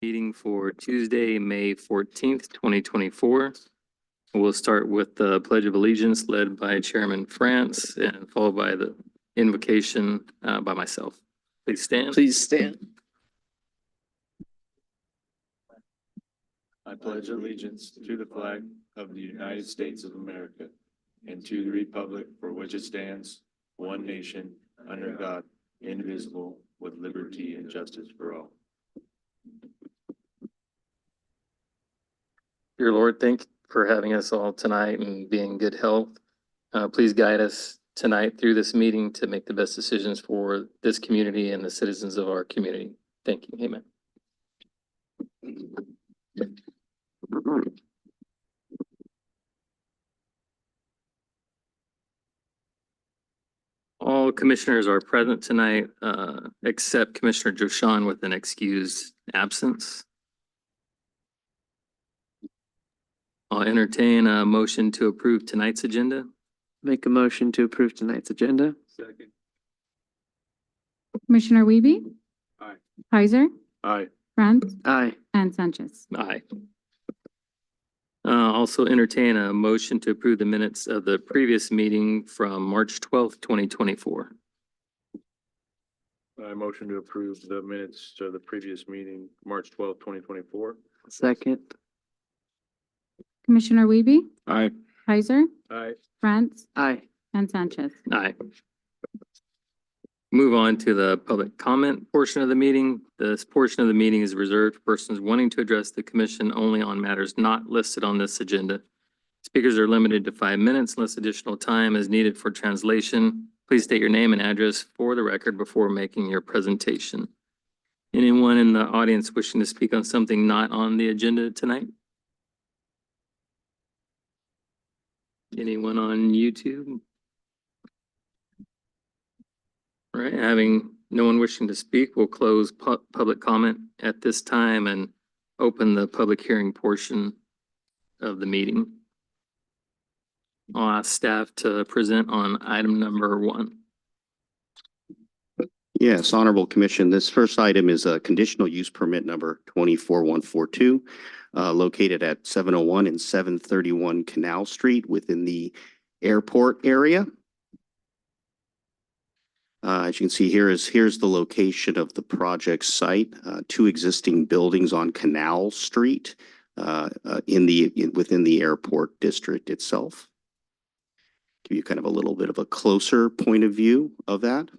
Meeting for Tuesday, May 14th, 2024. We'll start with the Pledge of Allegiance led by Chairman France and followed by the invocation by myself. Please stand. Please stand. I pledge allegiance to the flag of the United States of America and to the republic for which it stands, one nation, under God, indivisible, with liberty and justice for all. Dear Lord, thank you for having us all tonight and being in good health. Please guide us tonight through this meeting to make the best decisions for this community and the citizens of our community. Thank you. Amen. All commissioners are present tonight, except Commissioner Joshan with an excused absence. I'll entertain a motion to approve tonight's agenda. Make a motion to approve tonight's agenda. Second. Commissioner Wiebe? Aye. Kaiser? Aye. France? Aye. And Sanchez. Aye. Also entertain a motion to approve the minutes of the previous meeting from March 12th, 2024. I motion to approve the minutes of the previous meeting, March 12th, 2024. Second. Commissioner Wiebe? Aye. Kaiser? Aye. France? Aye. And Sanchez. Aye. Move on to the public comment portion of the meeting. This portion of the meeting is reserved for persons wanting to address the commission only on matters not listed on this agenda. Speakers are limited to 5 minutes unless additional time is needed for translation. Please state your name and address for the record before making your presentation. Anyone in the audience wishing to speak on something not on the agenda tonight? Anyone on YouTube? All right, having no one wishing to speak, we'll close public comment at this time and open the public hearing portion of the meeting. I'll ask staff to present on item number 1. Yes, Honorable Commission. This first item is a conditional use permit number 24142, located at 701 and 731 Canal Street within the airport area. As you can see here's the location of the project site. 2 existing buildings on Canal Street within the airport district itself. Give you kind of a little bit of a closer point of view of that.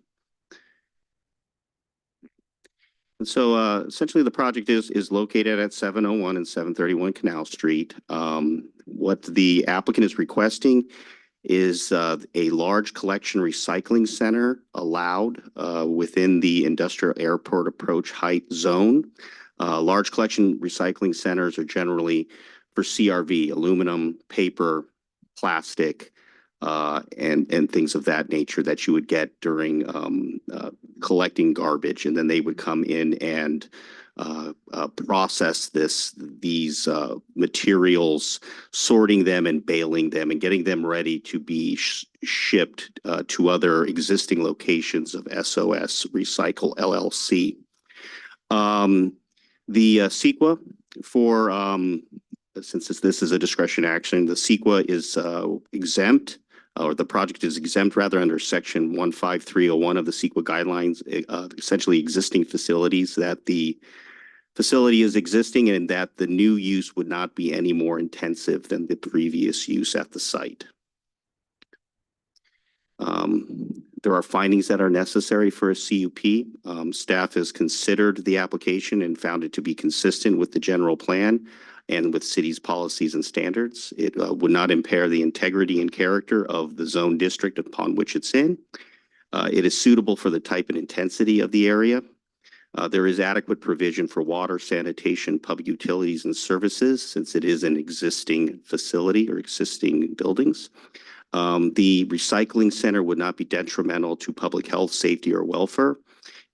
And so essentially the project is located at 701 and 731 Canal Street. What the applicant is requesting is a large collection recycling center allowed within the industrial airport approach height zone. Large collection recycling centers are generally for CRV, aluminum, paper, plastic, and things of that nature that you would get during collecting garbage, and then they would come in and process these materials, sorting them and baling them and getting them ready to be shipped to other existing locations of SOS Recycle LLC. The CEQA for since this is a discretion action, the CEQA is exempt, or the project is exempt rather under section 15301 of the CEQA guidelines, essentially existing facilities that the facility is existing and that the new use would not be any more intensive than the previous use at the site. There are findings that are necessary for a CUP. Staff has considered the application and found it to be consistent with the general plan and with city's policies and standards. It would not impair the integrity and character of the zone district upon which it's in. It is suitable for the type and intensity of the area. There is adequate provision for water, sanitation, public utilities, and services since it is an existing facility or existing buildings. The recycling center would not be detrimental to public health, safety, or welfare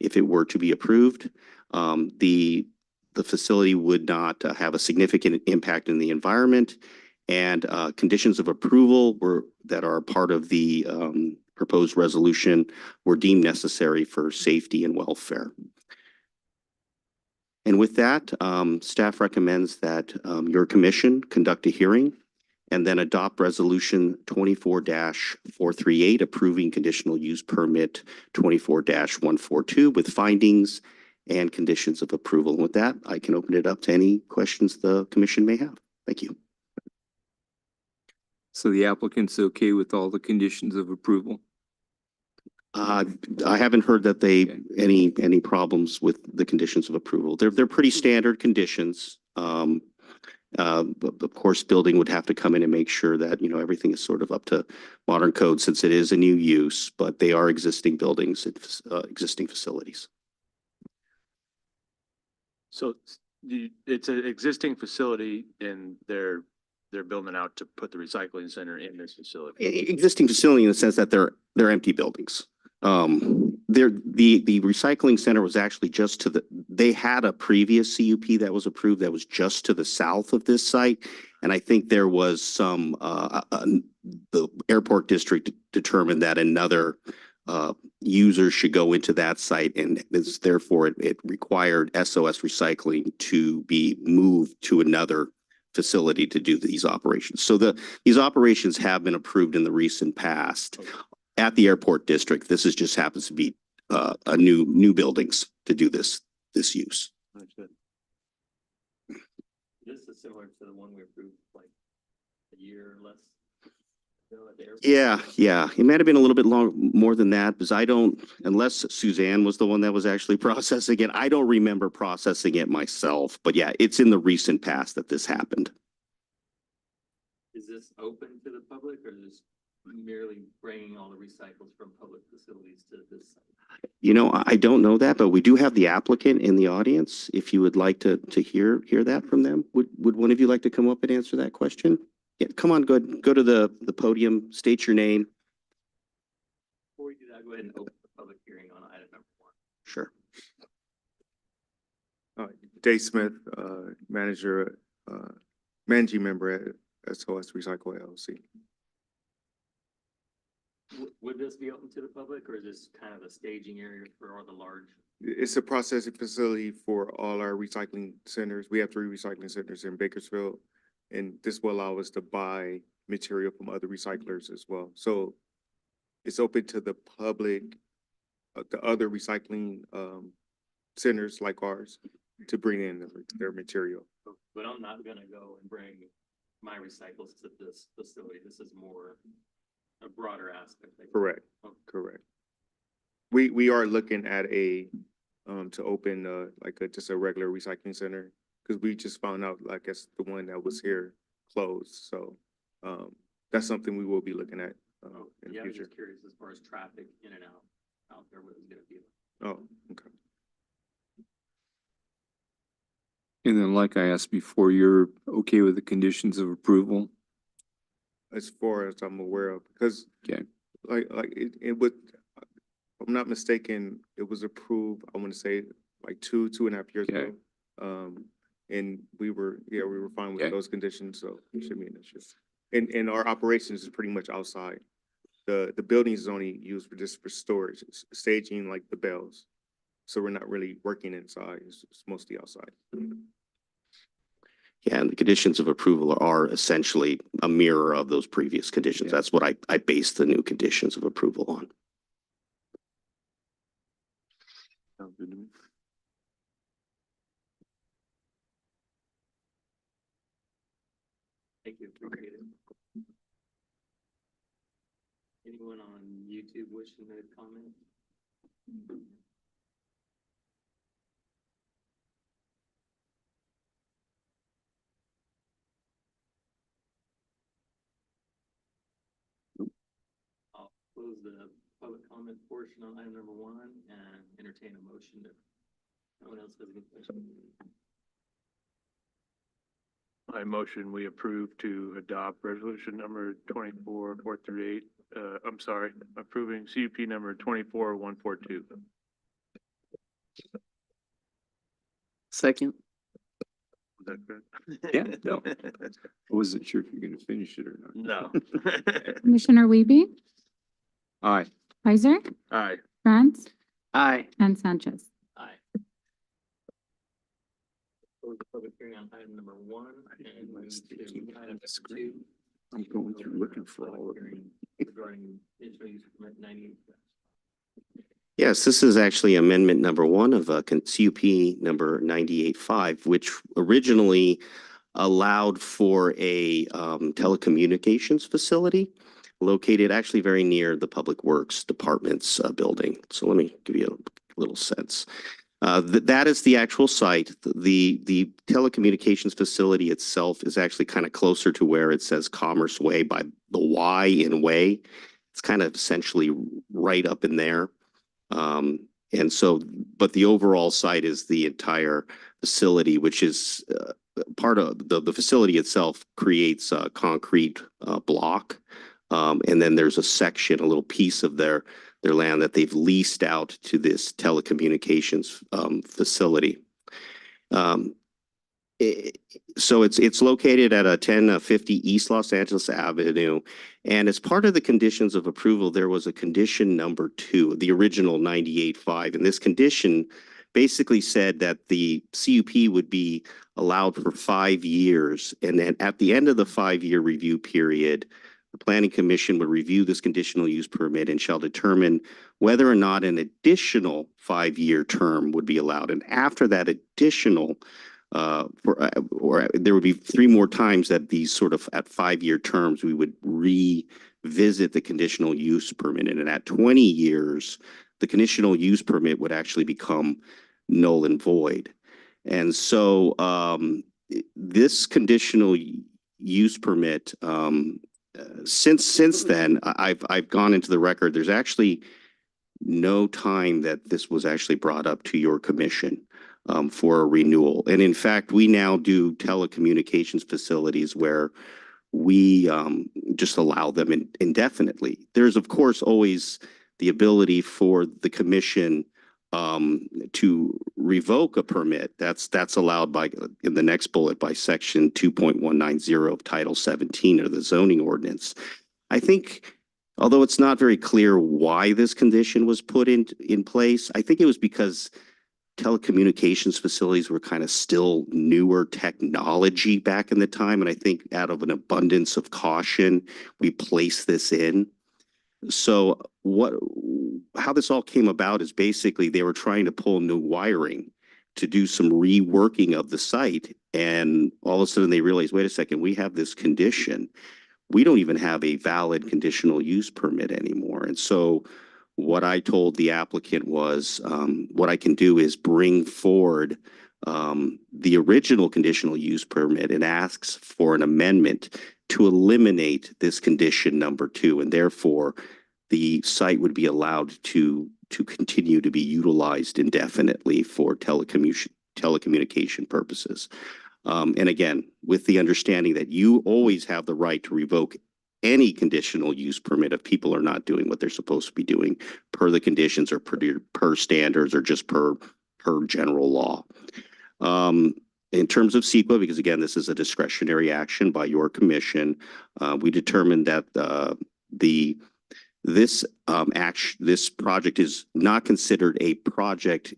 if it were to be approved. The facility would not have a significant impact in the environment, and conditions of approval that are part of the proposed resolution were deemed necessary for safety and welfare. And with that, staff recommends that your commission conduct a hearing and then adopt resolution 24-438 approving conditional use permit 24-142 with findings and conditions of approval. And with that, I can open it up to any questions the commission may have. Thank you. So the applicant's okay with all the conditions of approval? I haven't heard that Okay. any problems with the conditions of approval. They're pretty standard conditions. But of course, building would have to come in and make sure that, you know, everything is sort of up to modern code since it is a new use, but they are existing buildings, existing facilities. So it's an existing facility and they're building out to put the recycling center in this facility. Existing facility in the sense that they're empty buildings. The recycling center was actually just to they had a previous CUP that was approved that was just to the south of this site. And I think there was some, the airport district determined that another user should go into that site, and therefore it required SOS Recycling to be moved to another facility to do these operations. So these operations have been approved in the recent past at the airport district. This just happens to be a new buildings to do this use. Understood. This is similar to the one we approved like a year or less ago at the airport. Yeah. It might have been a little bit more than that because unless Suzanne was the one that was actually processing it, I don't remember processing it myself. But yeah, it's in the recent past that this happened. Is this open to the public or is merely bringing all the recycles from public facilities to this site? You know, I don't know that, but we do have the applicant in the audience. If you would like to hear that from them, would one of you like to come up and answer that question? Yeah, come on, go to the podium, state your name. Before we do that, go ahead and open the public hearing on item number 1. Sure. Dave Smith, managing member at SOS Recycle LLC. Would this be open to the public or is this kind of a staging area for all the large? It's a processing facility for all our recycling centers. We have 3 recycling centers in Bakersfield, and this will allow us to buy material from other recyclers as well. So it's open to the public, the other recycling centers like ours to bring in their material. But I'm not gonna go and bring my recycles to this facility. This is more a broader aspect. Correct, correct. We are looking at to open just a regular recycling center because we just found out, I guess, the one that was here closed. So that's something we will be looking at in the Yeah, I was future. just curious as far as traffic in and out there, what it's gonna be. Oh, okay. And then like I asked before, you're okay with the conditions of approval? As far as I'm aware of, because Okay. it would, if I'm not mistaken, it was approved, I want to say like 2.5 years Okay. ago. And we were fine with Okay. those conditions, so it shouldn't be an issue. And our operations is pretty much outside. The building is only used for storage, staging like the bells. So we're not really working inside, it's mostly outside. Yeah, and the conditions of approval are essentially a mirror of those previous conditions. Yeah. That's what I based the new conditions of approval on. Sounds good to me. Thank you, appreciate it. Anyone on YouTube wishing to comment? I'll close the public comment portion on item number 1 and entertain a motion if no one else has any questions. I motion we approve to adopt resolution number 24-438. I'm sorry, approving CUP number 24-142. Second. Is that good? Yeah, no. I wasn't sure if you're gonna finish it or not. No. Commissioner Wiebe, Aye. Heiser, Aye. Grant, Aye. and Sanchez. Aye. close the public hearing on item number 1 and move to item 2. I'm going through looking for all of them. Hearing Regarding conditional use permit 98. Yes, this is actually amendment number 1 of CUP number 98.5, which originally allowed for a telecommunications facility located actually very near the Public Works Department's building. So let me give you a little sense. That is the actual site. The telecommunications facility itself is actually kind of closer to where it says Commerce Way by the Y in Way. It's kind of essentially right up in there. And so, but the overall site is the entire facility, which is part of the facility itself creates a concrete block. And then there's a section, a little piece of their land that they've leased out to this telecommunications facility. So it's located at 1050 East Los Angeles Avenue. And as part of the conditions of approval, there was a condition number 2, the original 98.5. And this condition basically said that the CUP would be allowed for 5 years. And then at the end of the 5-year review period, the Planning Commission would review this conditional use permit and shall determine whether or not an additional 5-year term would be allowed. And after that additional or there would be 3 more times that these sort of at 5-year terms, we would revisit the conditional use permit. And at 20 years, the conditional use permit would actually become null and void. And so this conditional use permit, since then, I've gone into the record. There's actually no time that this was actually brought up to your commission for a renewal. And in fact, we now do telecommunications facilities where we just allow them indefinitely. There's of course always the ability for the commission to revoke a permit. That's allowed by, in the next bullet, by section 2.190 of Title 17 of the zoning ordinance. I think, although it's not very clear why this condition was put in place, I think it was because telecommunications facilities were kind of still newer technology back in the time. And I think out of an abundance of caution, we placed this in. So how this all came about is basically they were trying to pull new wiring to do some reworking of the site. And all of a sudden they realized, wait a second, we have this condition. We don't even have a valid conditional use permit anymore. And so what I told the applicant was, what I can do is bring forward the original conditional use permit and asks for an amendment to eliminate this condition number 2, and therefore the site would be allowed to continue to be utilized indefinitely for telecommunication purposes. And again, with the understanding that you always have the right to revoke any conditional use permit if people are not doing what they're supposed to be doing per the conditions or per standards or just per general law. In terms of CEQA, because again, this is a discretionary action by your commission, we determined that this project is not considered a project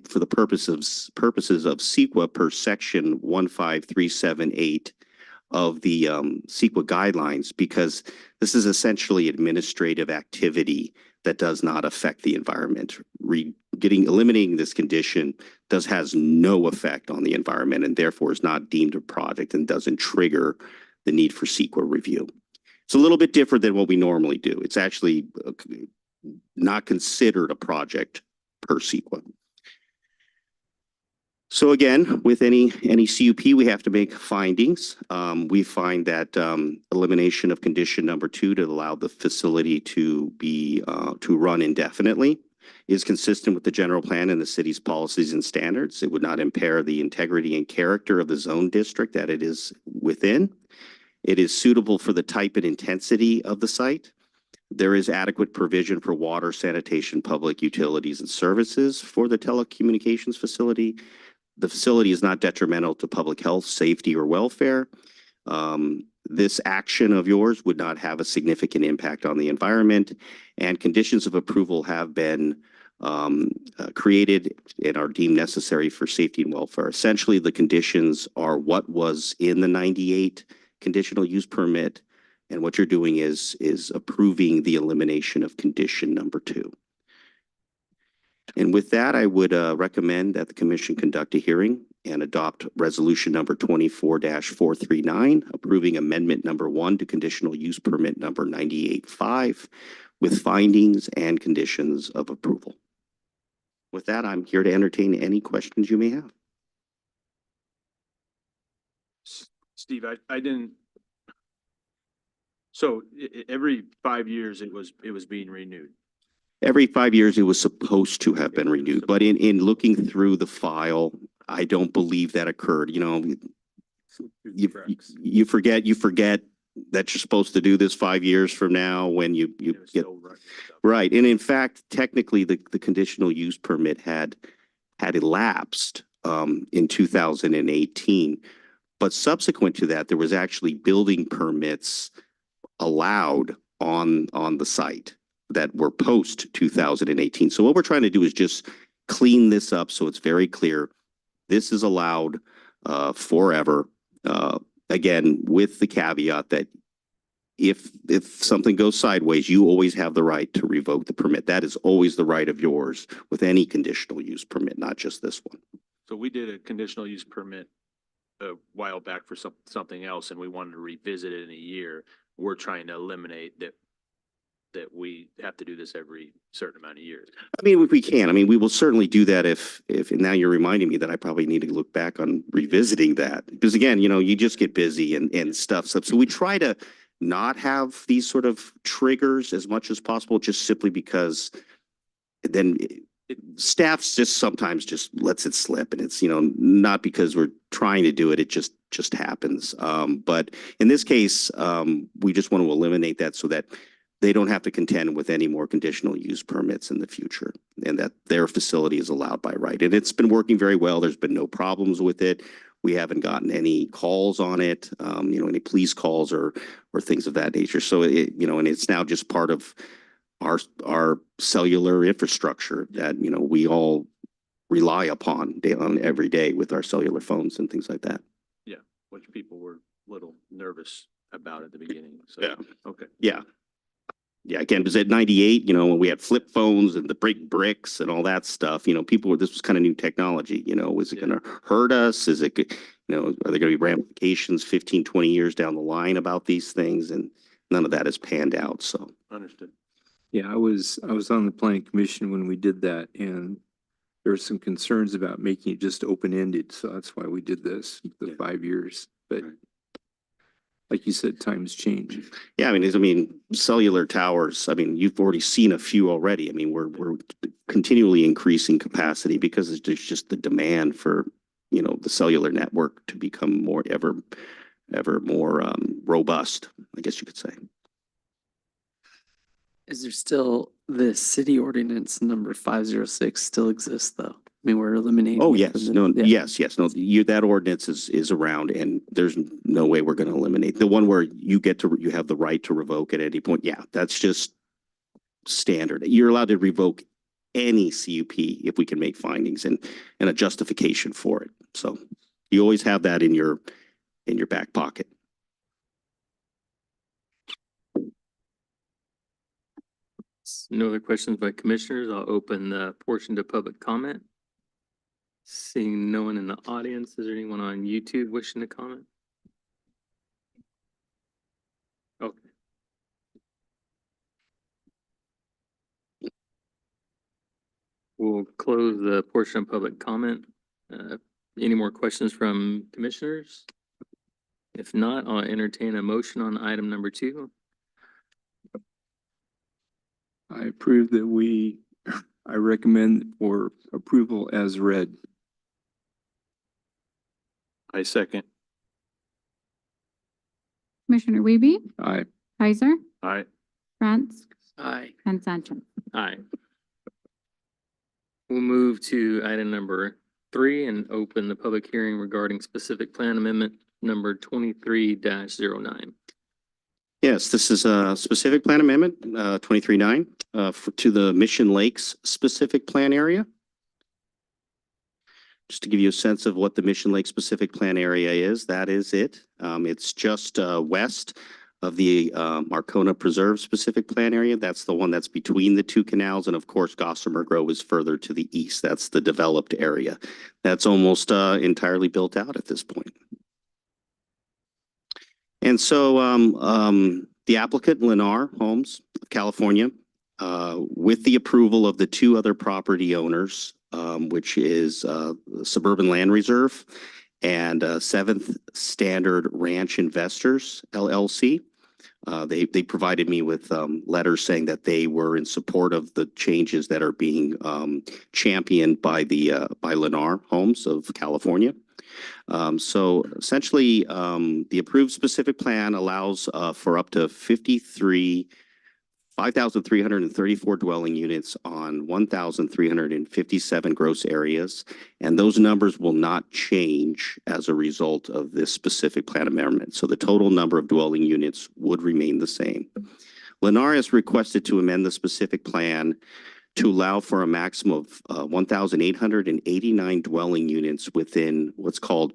for the purposes of CEQA per section 15378 of the CEQA guidelines, because this is essentially administrative activity that does not affect the environment. Eliminating this condition has no effect on the environment and therefore is not deemed a project and doesn't trigger the need for CEQA review. It's a little bit different than what we normally do. It's actually not considered a project per CEQA. So again, with any CUP, we have to make findings. We find that elimination of condition number 2 to allow the facility to run indefinitely is consistent with the general plan and the city's policies and standards. It would not impair the integrity and character of the zone district that it is within. It is suitable for the type and intensity of the site. There is adequate provision for water, sanitation, public utilities, and services for the telecommunications facility. The facility is not detrimental to public health, safety, or welfare. This action of yours would not have a significant impact on the environment, and conditions of approval have been created and are deemed necessary for safety and welfare. Essentially, the conditions are what was in the 98 conditional use permit. And what you're doing is approving the elimination of condition number 2. And with that, I would recommend that the commission conduct a hearing and adopt resolution number 24-439, approving amendment number 1 to conditional use permit number 98-5 with findings and conditions of approval. With that, I'm here to entertain any questions you may have. Steve, I didn't. So every 5 years it was being renewed. Every 5 years, it was supposed to have been renewed, but in looking through the file, I don't believe that occurred. You know, you forget that you're supposed to do this 5 years from now when you It was get still running stuff. right. And in fact, technically, the conditional use permit had elapsed in 2018, but subsequent to that, there was actually building permits allowed on the site that were post 2018. So what we're trying to do is just clean this up so it's very clear. This is allowed forever. Again, with the caveat that if something goes sideways, you always have the right to revoke the permit. That is always the right of yours with any conditional use permit, not just this one. So we did a conditional use permit a while back for something else, and we wanted to revisit it in a year. We're trying to eliminate that we have to do this every certain amount of years. I mean, if we can, I mean, we will certainly do that if, and now you're reminding me that I probably need to look back on revisiting that. Because again, you know, you just get busy and stuff. So we try to not have these sort of triggers as much as possible, just simply because then staff's just sometimes just lets it slip, and it's, you know, not because we're trying to do it, it just happens. But in this case, we just want to eliminate that so that they don't have to contend with any more conditional use permits in the future, and that their facility is allowed by right. And it's been working very well. There's been no problems with it. We haven't gotten any calls on it, you know, any police calls or things of that nature. So it, you know, and it's now just part of our cellular infrastructure that, you know, we all rely upon every day with our cellular phones and things like that. Yeah, which people were a little nervous about at the beginning. So, Yeah. Okay. Yeah. Yeah, again, because at 98, you know, when we had flip phones and the bricks and all that stuff, you know, this was kind of new technology, you know, is it going to hurt us? Is it, you know, are there going to be ramifications 15, 20 years down the line about these things? And none of that has panned out, so. Understood. Yeah, I was on the planning commission when we did that, and there were some concerns about making it just open-ended, so that's why we did this, the 5 years. But like you said, times change. Yeah, I mean, cellular towers, I mean, you've already seen a few already. I mean, we're continually increasing capacity because there's just the demand for, you know, the cellular network to become more, ever more robust, I guess you could say. Is there still the city ordinance number 506 still exists though? I mean, we're eliminating. Oh, it yes, from the- no, yeah. yes, no, that ordinance is around, and there's no way we're going to eliminate the one where you have the right to revoke at any point. Yeah, that's just standard. You're allowed to revoke any CUP if we can make findings and a justification for it. So you always have that in your back pocket. No other questions by commissioners. I'll open the portion to public comment. Seeing no one in the audience, is there anyone on YouTube wishing to comment? Okay. We'll close the portion of public comment. Any more questions from commissioners? If not, I'll entertain a motion on item number 2. I approve that I recommend for approval as read. I second. Commissioner Wiebe, Aye. Heiser, Aye. France, Aye. and Sanchez. Aye. We'll move to item number 3 and open the public hearing regarding specific plan amendment number 23-09. Yes, this is a specific plan amendment, 23-9. to the Mission Lakes specific plan area. Just to give you a sense of what the Mission Lake specific plan area is, that is it. It's just west of the Marcona Preserve specific plan area. That's the one that's between the two canals. And of course, Gossamer Grove is further to the east. That's the developed area. That's almost entirely built out at this point. And so the applicant, Lennar Homes of California, with the approval of the two other property owners, which is Suburban Land Reserve and Seventh Standard Ranch Investors, LLC. They provided me with letters saying that they were in support of the changes that are being championed by Lennar Homes of California. So essentially, the approved specific plan allows for up to 5,334 dwelling units on 1,357 gross areas, and those numbers will not change as a result of this specific plan amendment. So the total number of dwelling units would remain the same. Lennar has requested to amend the specific plan to allow for a maximum of 1,889 dwelling units within what's called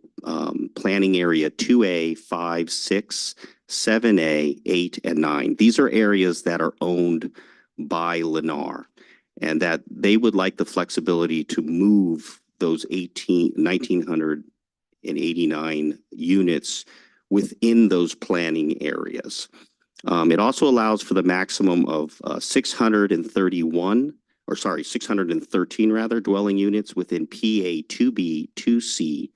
planning area 2A, 5, 6, 7A, 8, and 9. These are areas that are owned by Lennar, and that they would like the flexibility to move those 1,989 units within those planning areas. It also allows for the maximum of 613 dwelling units within PA 2B, 2C,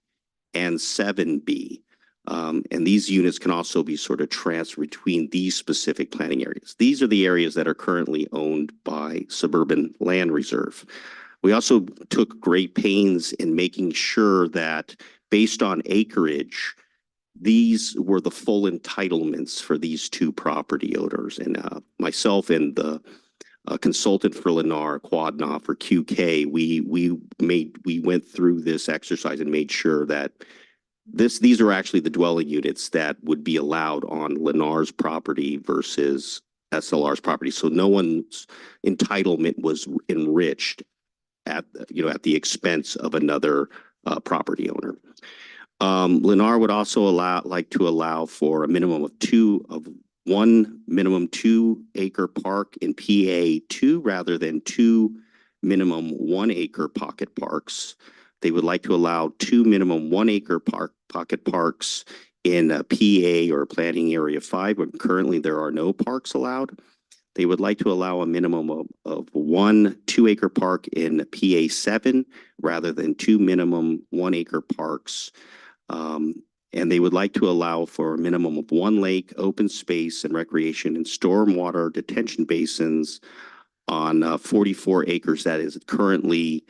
and 7B. And these units can also be sort of transferred between these specific planning areas. These are the areas that are currently owned by Suburban Land Reserve. We also took great pains in making sure that based on acreage, these were the full entitlements for these two property owners. And myself and the consultant for Lennar, Quadnoff or QK, we went through this exercise and made sure that these are actually the dwelling units that would be allowed on Lennar's property versus SLR's property. So no one's entitlement was enriched at the expense of another property owner. Lennar would also like to allow for a minimum of one minimum 2-acre park in PA 2 rather than 2 minimum 1-acre pocket parks. They would like to allow 2 minimum 1-acre pocket parks in PA or planning area 5, when currently there are no parks allowed. They would like to allow a minimum of 1 2-acre park in PA 7 rather than 2 minimum 1-acre parks. And they would like to allow for a minimum of 1 lake, open space and recreation and stormwater detention basins on 44 acres that is currently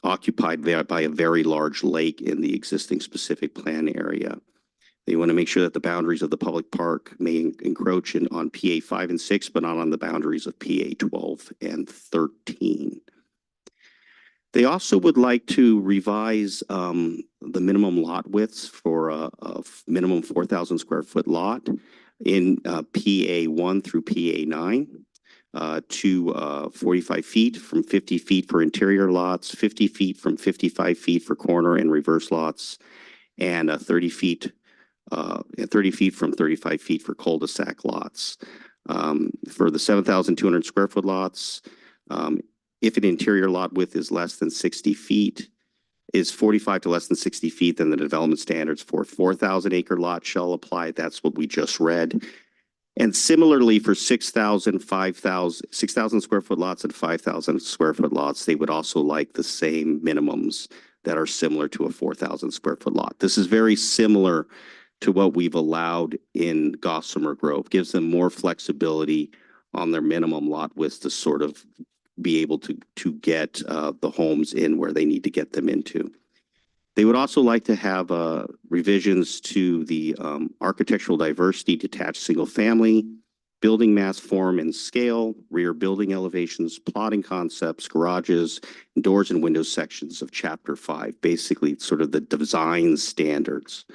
occupied by a very large lake in the existing specific plan area. They want to make sure that the boundaries of the public park may encroach on PA 5 and 6, but not on the boundaries of PA 12 and 13. They also would like to revise the minimum lot widths for a minimum 4,000 square foot lot in PA 1 through PA 9 to 45 feet from 50 feet for interior lots, 50 feet from 55 feet for corner and reverse lots, and 30 feet from 35 feet for cul-de-sac lots. For the 7,200 square foot lots, if an interior lot width is less than 60 feet, is 45 to less than 60 feet, then the development standards for 4,000 acre lot shall apply. That's what we just read. And similarly for 6,000 square foot lots and 5,000 square foot lots, they would also like the same minimums that are similar to a 4,000 square foot lot. This is very similar to what we've allowed in Gossamer Grove. Gives them more flexibility on their minimum lot widths to sort of be able to get the homes in where they need to get them into. They would also like to have revisions to the architectural diversity, detached single family, building mass form and scale, rear building elevations, plotting concepts, garages, doors and windows sections of Chapter 5, basically sort of the design standards.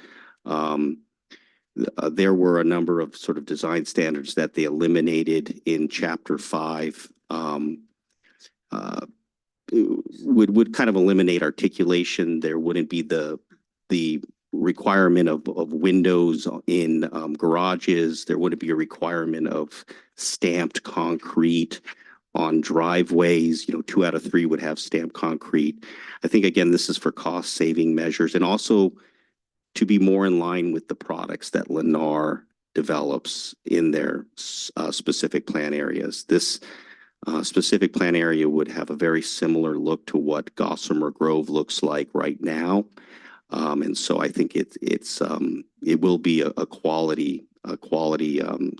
there were a number of sort of design standards that they eliminated in Chapter 5. Would kind of eliminate articulation. There wouldn't be the requirement of windows in garages. There wouldn't be a requirement of stamped concrete on driveways. 2 out of 3 would have stamped concrete. I think, again, this is for cost saving measures and also to be more in line with the products that Lennar develops in their specific plan areas. This specific plan area would have a very similar look to what Gossamer Grove looks like right now. And so I think it will be a quality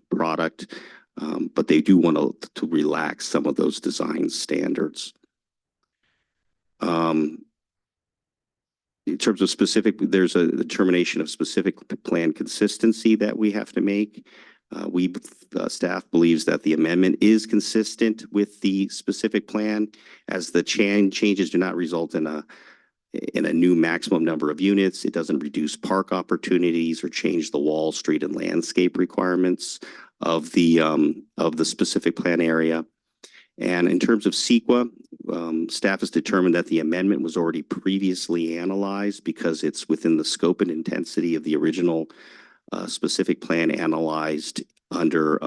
product, but they do want to relax some of those design standards. In terms of specific, there's a determination of specific plan consistency that we have to make. Staff believes that the amendment is consistent with the specific plan, as the changes do not result in a new maximum number of units. It doesn't reduce park opportunities or change the wall, street, and landscape requirements of the specific plan area. And in terms of CEQA, staff has determined that the amendment was already previously analyzed because it's within the scope and intensity of the original specific plan analyzed under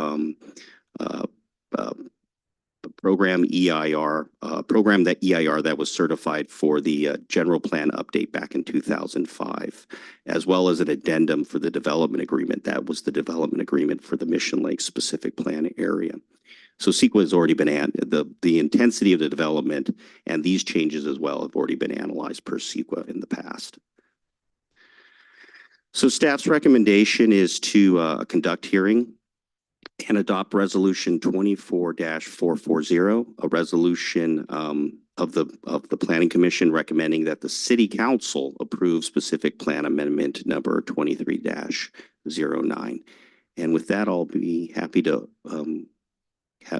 program EIR, program that was certified for the general plan update back in 2005, as well as an addendum for the development agreement. That was the development agreement for the Mission Lake specific plan area. So CEQA has already been, the intensity of the development and these changes as well have already been analyzed per CEQA in the past. So staff's recommendation is to conduct hearing and adopt resolution 24-440, a resolution of the Planning Commission recommending that the City Council approve specific plan amendment number 23-09. And with that, I'll be happy to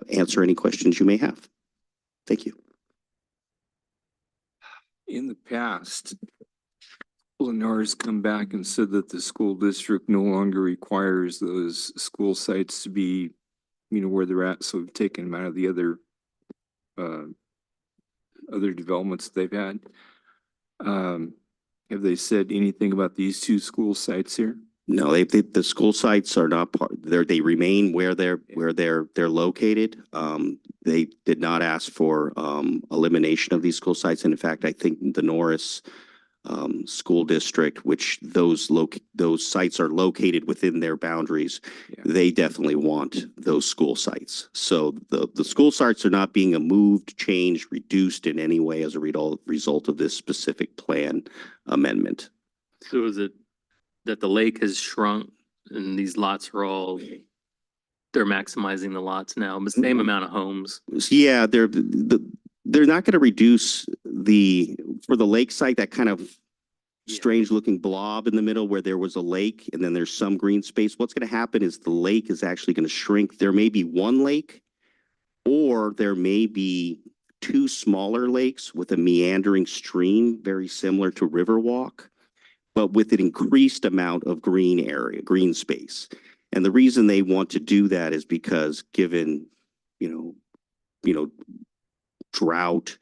answer any questions you may have. Thank you. In the past, Lennar's come back and said that the school district no longer requires those school sites to be, where they're at. So we've taken them out of the other developments they've had. Have they said anything about these 2 school sites here? No, the school sites are not part. They remain where they're located. They did not ask for elimination of these school sites. And in fact, I think the Norris school district, which those sites are located within their boundaries, they definitely want those school sites. So the school sites are not being moved, changed, reduced in any way as a result of this specific plan amendment. So is it that the lake has shrunk and these lots are they're maximizing the lots now, but same amount of homes? Yeah, they're not going to reduce for the lake site, that kind of strange looking blob in the middle where there was a lake and then there's some green space. What's going to happen is the lake is actually going to shrink. There may be one lake, or there may be 2 smaller lakes with a meandering stream, very similar to Riverwalk, but with an increased amount of green space. And the reason they want to do that is because given, drought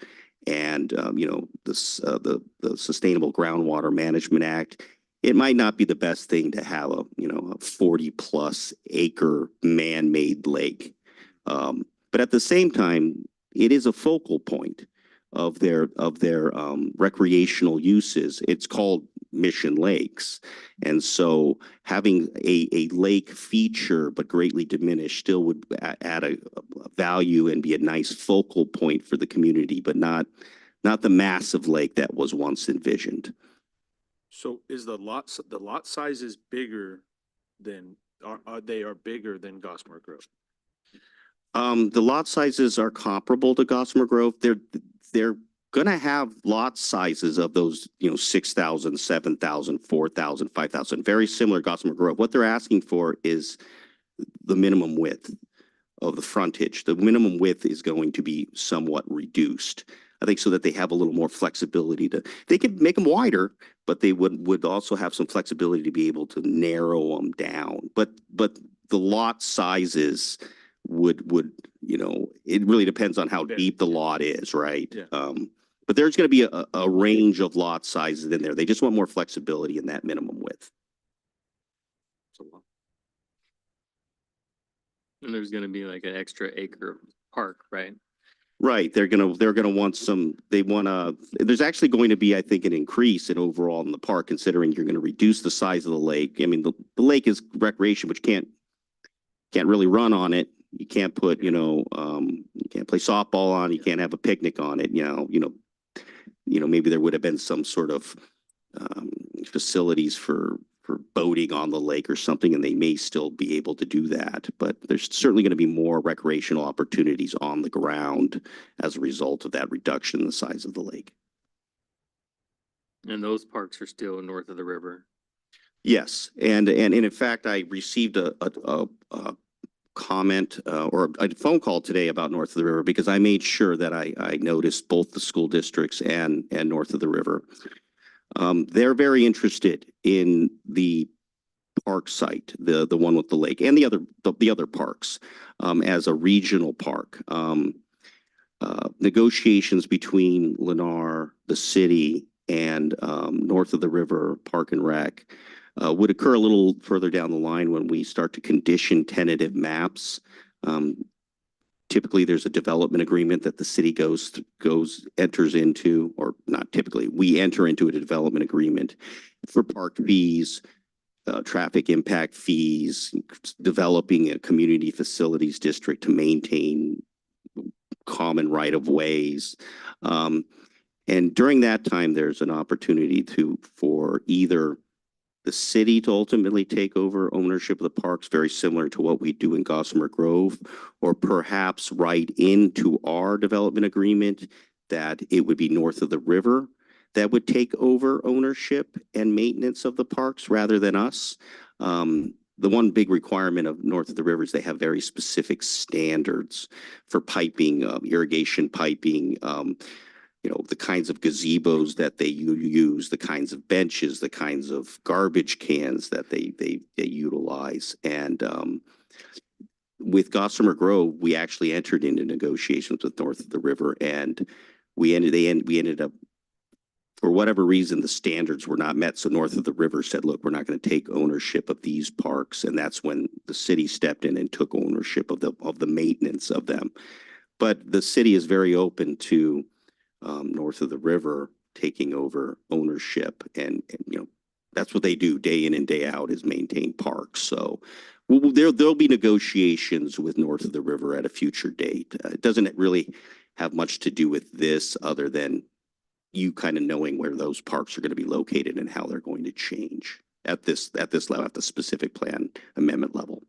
and, the Sustainable Groundwater Management Act, it might not be the best thing to have a 40+ acre man-made lake. But at the same time, it is a focal point of their recreational uses. It's called Mission Lakes. And so having a lake feature, but greatly diminished, still would add a value and be a nice focal point for the community, but not the massive lake that was once envisioned. So is the lot size is bigger than, they are bigger than Gossamer Grove? The lot sizes are comparable to Gossamer Grove. They're going to have lot sizes of those, 6,000, 7,000, 4,000, 5,000, very similar to Gossamer Grove. What they're asking for is the minimum width of the frontage. The minimum width is going to be somewhat reduced. I think so that they have a little more flexibility they could make them wider, but they would also have some flexibility to be able to narrow them down. But the lot sizes would, it really depends on how deep the lot is, right? Yeah. But there's going to be a range of lot sizes in there. They just want more flexibility in that minimum width. And there's gonna be like an extra acre park, right? Right, they're gonna want some, there's actually going to be, I think, an increase in overall in the park, considering you're gonna reduce the size of the lake. I mean, the lake is recreation, but you can't really run on it. You can't put, you can't play softball on it, you can't have a picnic on it, maybe there would have been some sort of facilities for boating on the lake or something, and they may still be able to do that. But there's certainly going to be more recreational opportunities on the ground as a result of that reduction in the size of the lake. And those parks are still north of the river. Yes, and in fact, I received a comment or a phone call today about north of the river because I made sure that I noticed both the school districts and north of the river. They're very interested in the park site, the one with the lake, and the other parks as a regional park. Negotiations between Lennar, the city, and north of the river Park and Rec would occur a little further down the line when we start to condition tentative maps. Typically, there's a development agreement that the city enters into, or not typically, we enter into a development agreement for park fees, traffic impact fees, developing a community facilities district to maintain common right of ways. And during that time, there's an opportunity for either the city to ultimately take over ownership of the parks, very similar to what we do in Gossamer Grove, or perhaps write into our development agreement that it would be north of the river that would take over ownership and maintenance of the parks rather than us. The one big requirement of north of the river is they have very specific standards for piping, irrigation piping, the kinds of gazebos that they use, the kinds of benches, the kinds of garbage cans that they utilize. And with Gossamer Grove, we actually entered into negotiations with north of the river, and we ended up, for whatever reason, the standards were not met. So north of the river said, look, we're not going to take ownership of these parks. And that's when the city stepped in and took ownership of the maintenance of them. But the city is very open to north of the river taking over ownership, and that's what they do day in and day out, is maintain parks. So there'll be negotiations with north of the river at a future date. It doesn't really have much to do with this, other than you kind of knowing where those parks are going to be located and how they're going to change at this level, at the specific plan amendment level.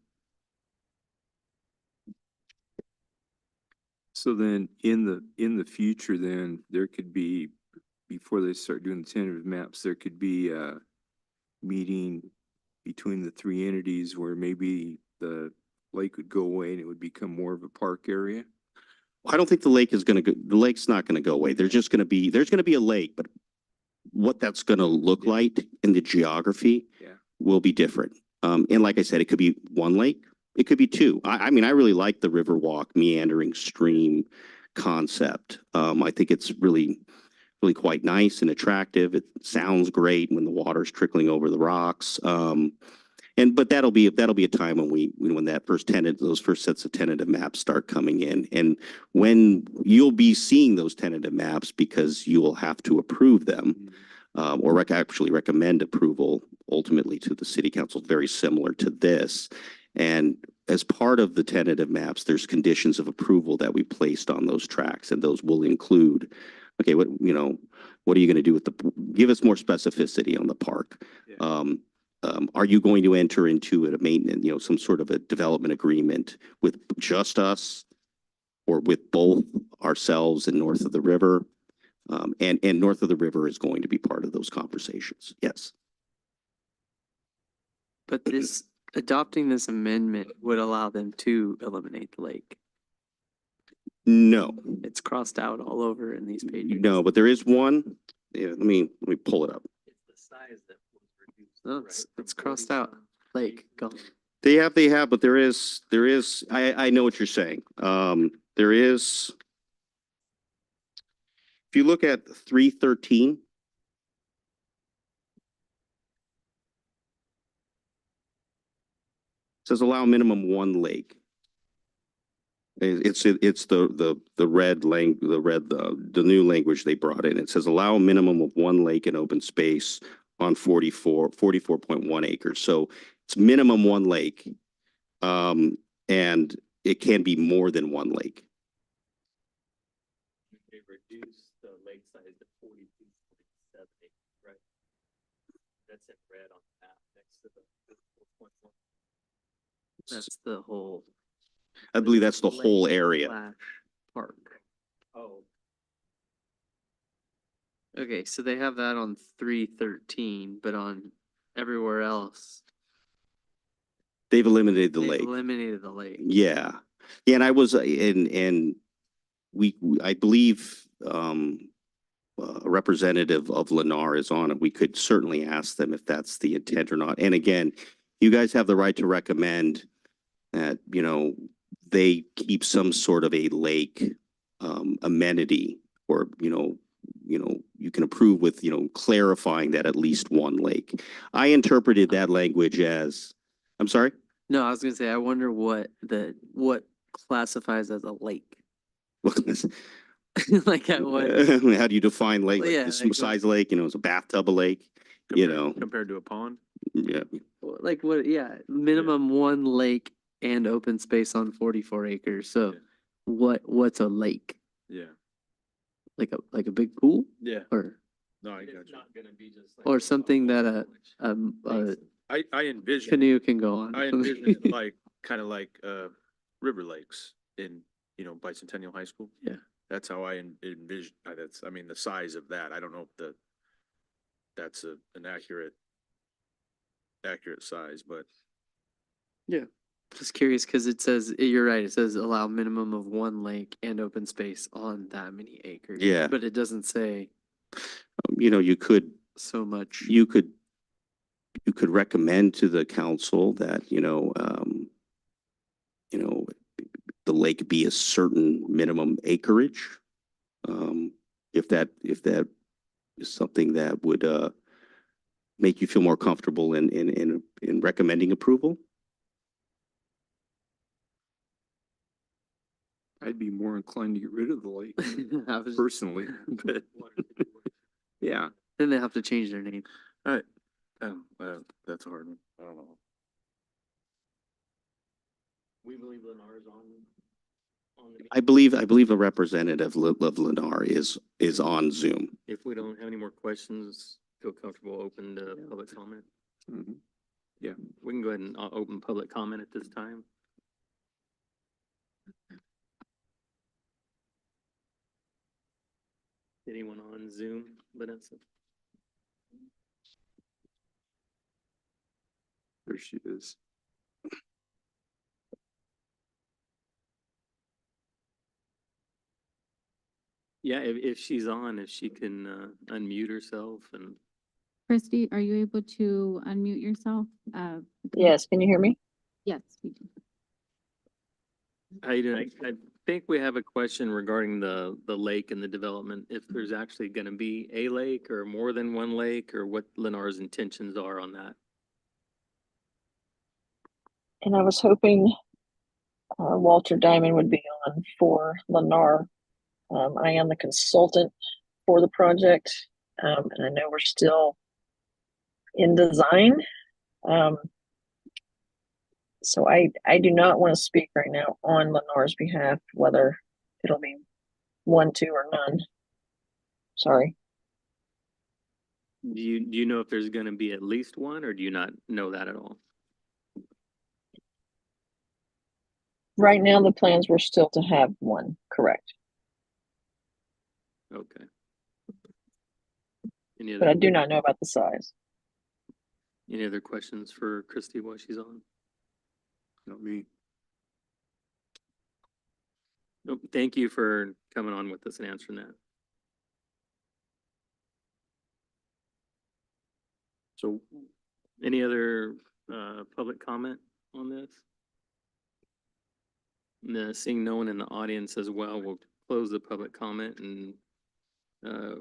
So then in the future, then there could be, before they start doing the tentative maps, there could be a meeting between the three entities where maybe the lake would go away and it would become more of a park area. I don't think the lake is going to the lake's not going to go away. There's going to be a lake, but what that's going to look like in the geography will be different. And like I said, it could be one lake, it could be two. I mean, I really like the Riverwalk meandering stream concept. I think it's really quite nice and attractive. It sounds great when the water's trickling over the rocks. But that'll be a time when those first sets of tentative maps start coming in, and when you'll be seeing those tentative maps, because you will have to approve them, or actually recommend approval ultimately to the city council, very similar to this. And as part of the tentative maps, there's conditions of approval that we placed on those tracks, and those will include, okay, what are you going to do with give us more specificity on the park. Are you going to enter into a maintenance, some sort of a development agreement with just us, or with both ourselves and north of the river? And north of the river is going to be part of those conversations. Yes. But adopting this amendment would allow them to eliminate the lake. No, It's crossed out all over in these pages. no, but there is one. Yeah, let me pull it up. It's the size that was reduced. No, it's crossed out. Lake, gone. They have, but there is, I know what you're saying. There is. If you look at 313. Says allow minimum one lake. It's the new language they brought in. It says allow a minimum of one lake in open space on 44.1 acres. So it's minimum one lake. And it can be more than one lake. They reduced the lake size to 42.7 acres, right? That's in red on the map next to the 4.1. That's the whole. I believe that's the whole lake area. slash Park. Oh, Okay, so they have that on 313, but on everywhere else, They've eliminated the they've lake. eliminated the lake. Yeah. Yeah, and I was, and I believe, a representative of Lennar is on it. We could certainly ask them if that's the intent or not. And again, you guys have the right to recommend that, they keep some sort of a lake, amenity, or, you can approve with, clarifying that at least one lake. I interpreted that language as, I'm sorry? No, I was gonna say, I wonder what classifies as a lake. Like at what, How do you define lake? Like Yeah, this like what- size lake, it's a bathtub a lake, Compared to a pond? yeah. like what, yeah, minimum one lake and open space on 44 acres. So Yeah. what's a lake? Yeah. Like a big pool Yeah. or, No, I it's got you. not gonna be just like. or something that a Basin. I envision, canoe can go on? I envision it like, kind of like, river lakes in, Bicentennial High School. Yeah. That's how I envision, the size of that. I don't know if that's an accurate size, but Just curious, cause it says, you're right, it says allow minimum of one lake and open space on that many acres. Yeah. But it doesn't say You could, so much. you could recommend to the council that, the lake be a certain minimum acreage. If that is something that would, make you feel more comfortable in recommending approval. I'd be more inclined to get rid of the lake I was- personally, but yeah. Then they have to change their name. that's a hard one. I don't know. We believe Lennar is on the. I believe a representative of Lennar is on Zoom. If we don't have any more questions, feel comfortable, open to public comment. Mhm. We can go ahead and open public comment at this time. Anyone on Zoom, Vanessa? There she is. Yeah, if she's on, if she can unmute herself and. Christy, are you able to unmute yourself? Yes, can you hear me? Yes, we do. How you doing? I think we have a question regarding the lake and the development. If there's actually gonna be a lake or more than one lake, or what Lennar's intentions are on that. And I was hoping Walter Diamond would be on for Lennar. I am the consultant for the project, and I know we're still in design. So I do not want to speak right now on Lennar's behalf, whether it'll be 1, 2, or none. Sorry. Do you know if there's gonna be at least one, or do you not know that at all? Right now, the plans were still to have one, correct? Okay. Any But I other, do not know about the size. any other questions for Christy while she's on? Not me. Nope, thank you for coming on with us and answering that. So any other public comment on this? Seeing no one in the audience as well, we'll close the public comment and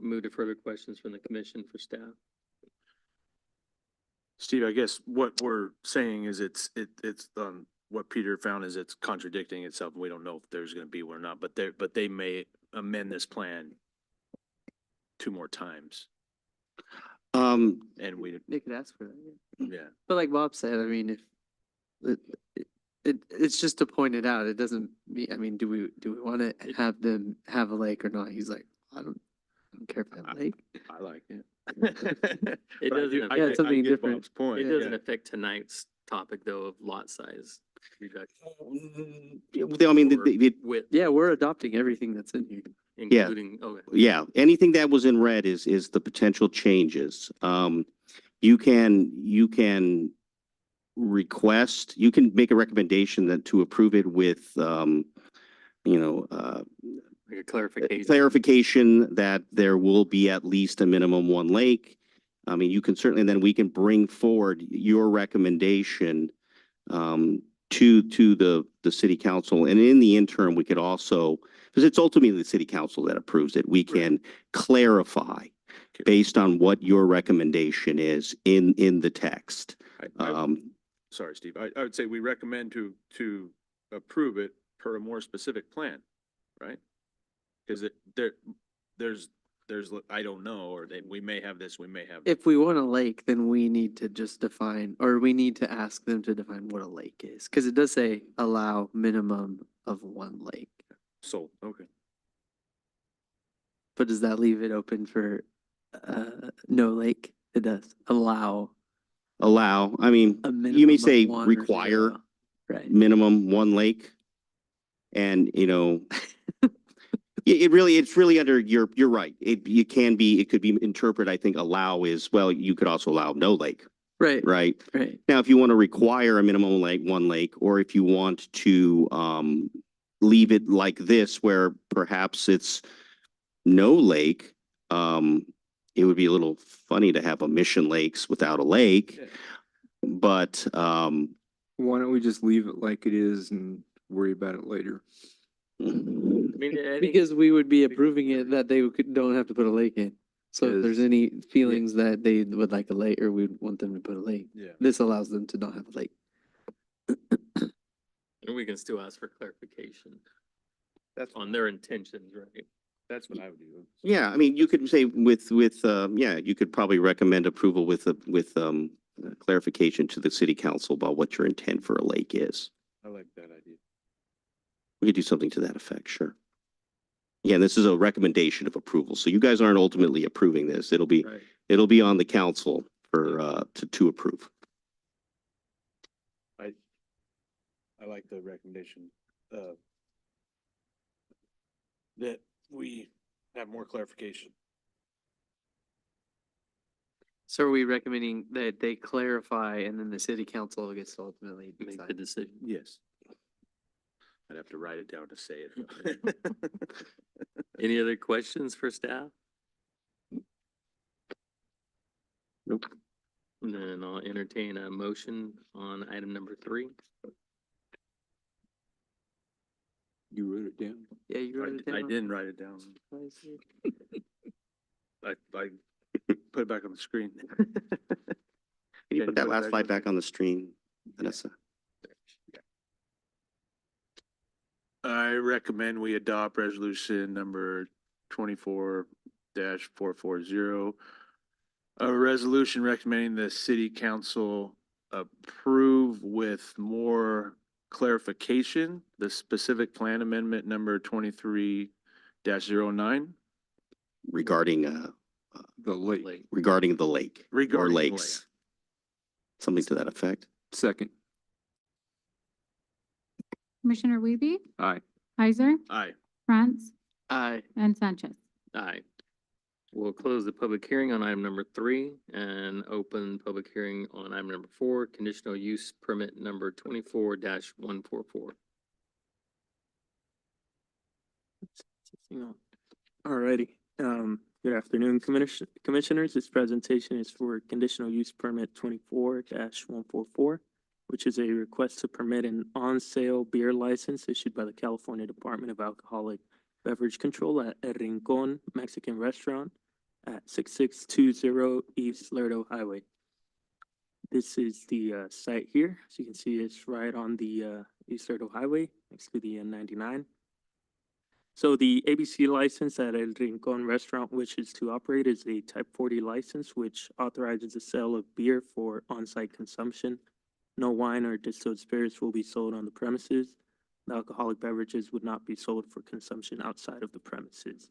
move to further questions from the commission for staff. Steve, I guess what we're saying is it's what Peter found is it's contradicting itself. We don't know if there's gonna be one or not, but they may amend this plan 2 more times. And we, They could ask for that, yeah. yeah, But like Bob said, I mean, if it's just to point it out. It doesn't mean, I mean, do we want to have them have a lake or not? He's like, I don't care if they have a lake. I like it. It But I doesn't do- affect- I Yeah, get- something I get different. Bob's point. It doesn't yeah. affect tonight's topic though of lot size reduction. I mean, Or width, Yeah, we're adopting everything that's in here. including, okay. yeah, anything that was in red is the potential changes. You can request, you can make a recommendation that to approve it with, Like a clarification. clarification that there will be at least a minimum 1 lake. I mean, you can certainly, then we can bring forward your recommendation to the city council. And in the interim, we could also, because it's ultimately the city council that approves it, we can clarify based on what your recommendation is in the text. Sorry, Steve. I would say we recommend to approve it per a more specific plan, right? Because there's, I don't know, or we may have this, we may have. If we want a lake, then we need to just define, or we need to ask them to define what a lake is. Because it does say allow minimum of 1 lake. So, okay. But does that leave it open for no lake? It does allow Allow, I mean, a minimum. you may of say 1 or require 0. Right. minimum 1 lake. And, it's really under you're right. It could be interpreted, I think allow is, well, you could also allow no lake, Right. right? Right. Now, if you want to require a minimum lake, 1 lake, or if you want to leave it like this, where perhaps it's no lake, it would be a little funny to have a Mission Lakes without a lake. Yeah. But Why don't we just leave it like it is and worry about it later? I mean, I think Because we would be approving it that they don't have to put a lake in. So if there's Yes. any feelings that they would like a lake or we'd want them to put a lake, Yeah. this allows them to not have a lake. we can still ask for clarification That's, on their intentions, right? that's what I would do. yeah, I mean, you could say you could probably recommend approval with clarification to the city council about what your intent for a lake is. I like that idea. We could do something to that effect, sure. Again, this is a recommendation of approval, so you guys aren't ultimately approving this. It'll be Right. on the council for to approve. I like the recommendation, that we have more clarification. So are we recommending that they clarify and then the city council gets to ultimately Make the decide? decision. Yes. I'd have to write it down to say it. Any other questions for staff? Nope. And then I'll entertain a motion on item number 3. You wrote it down? Yeah, you wrote it down. I didn't write it down. I put it back on the screen. Can you Yeah, put that put it last back slide on back on the screen, Vanessa? I recommend we adopt resolution number 24-440. A resolution recommending the city council approve with more clarification, the specific plan amendment number 23-09 Regarding The lake. Like, regarding the lake or regarding the lakes. Something to that effect. Second. Commissioner Wiebe, Aye. Heiser, Aye. France, Aye. and Sanchez. aye. We'll close the public hearing on item number 3 and open public hearing on item number 4, conditional use permit number 24-144. Hang on. Alrighty, good afternoon, commissioners. This presentation is for conditional use permit 24-144, which is a request to permit an on-sale beer license issued by the California Department of Alcoholic Beverage Control at El Rincon Mexican Restaurant at 6620 East Lerdo Highway. This is the site here. As you can see, it's right on the East Lerdo Highway next to the N99. So the ABC license at El Rincon Restaurant wishes to operate is a Type 40 license, which authorizes the sale of beer for on-site consumption. No wine or distilled spirits will be sold on the premises. The alcoholic beverages would not be sold for consumption outside of the premises.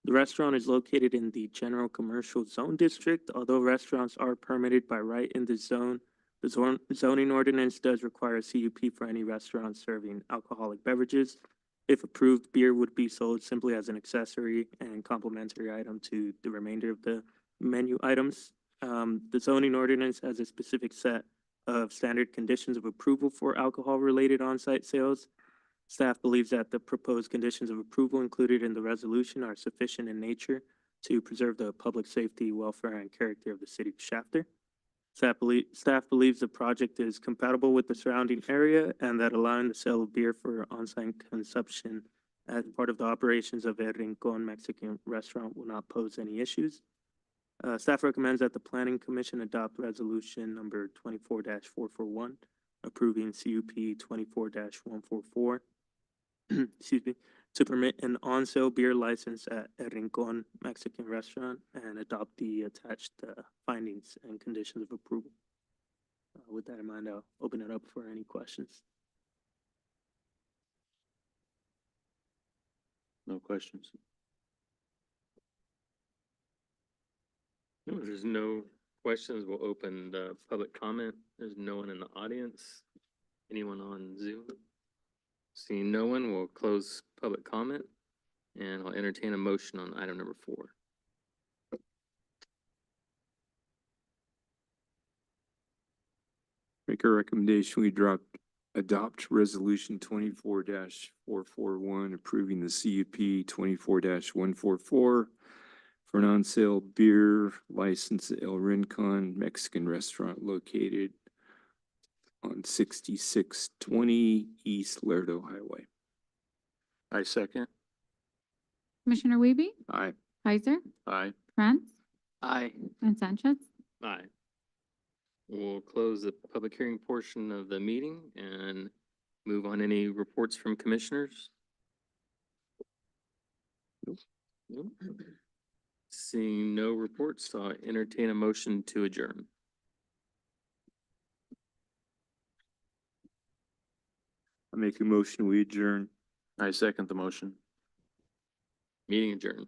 The restaurant is located in the General Commercial Zone District. Although restaurants are permitted by right in the zone, the zoning ordinance does require a CUP for any restaurant serving alcoholic beverages. If approved, beer would be sold simply as an accessory and complementary item to the remainder of the menu items. The zoning ordinance has a specific set of standard conditions of approval for alcohol-related on-site sales. Staff believes that the proposed conditions of approval included in the resolution are sufficient in nature to preserve the public safety, welfare, and character of the city of Shafter. Staff believes the project is compatible with the surrounding area and that allowing the sale of beer for on-site consumption as part of the operations of El Rincon Mexican Restaurant will not pose any issues. Staff recommends that the Planning Commission adopt resolution number 24-441, approving CUP 24-144, excuse me, to permit an on-sale beer license at El Rincon Mexican Restaurant and adopt the attached findings and conditions of approval. With that in mind, I'll open it up for any questions. No questions. No, if there's no questions, we'll open the public comment. There's no one in the audience. Anyone on Zoom? Seeing no one, we'll close public comment and I'll entertain a motion on item number 4. Make a recommendation, we adopt resolution 24-441, approving the CUP 24-144 for an on-sale beer license at El Rincon Mexican Restaurant located on 6620 East Lerdo Highway. I second. Commissioner Wiebe, Aye. Heiser, Aye. France, Aye. and Sanchez. Aye. We'll close the public hearing portion of the meeting and move on any reports from commissioners. Nope. Seeing no reports, I'll entertain a motion to adjourn. I make a motion, we adjourn. I second the motion. Meeting adjourned.